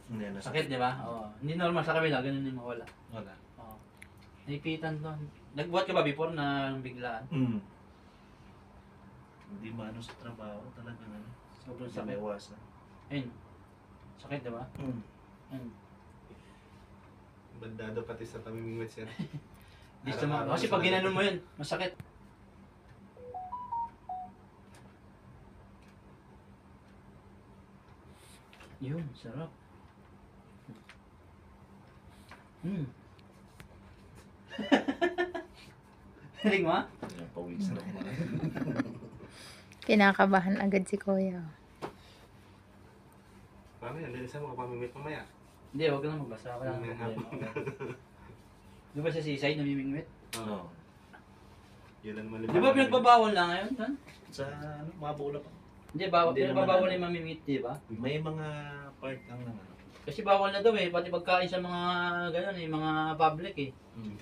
Hindi na Sakit, di ba? Oo. Hindi normal sa kabila, ganun yung mawala. Wala. Oo. Naipitan to. Nagbuhat ka ba before na biglaan? Hindi maano sa trabaho talaga ano. Sobrang Hindi sakit. maiwasan. Ayun. Sakit, di ba? Ayun. Bandado pati sa pamimingwit sir. Di sa mga... Kasi pag ginanon mo yun, masakit. Yun, sarap. Hiling mo? Yan, pawisan ako man. Kinakabahan agad si Kuya. Paano yan? Dili sa mga pamimingwit mamaya. Hindi, huwag ka lang magbasa. Wala nang problema. Di ba sa seaside namimingwit? Oo. Yun ang malibang. Di ba pinagbabawal na ngayon? Han? Sa ano, mabula pa. Hindi, Hindi pinagbabawal naman na yung mamimingwit, di ba? May mga part lang naman. Kasi bawal na daw eh, pati pagkain sa mga gano'n eh, mga public eh. Mm.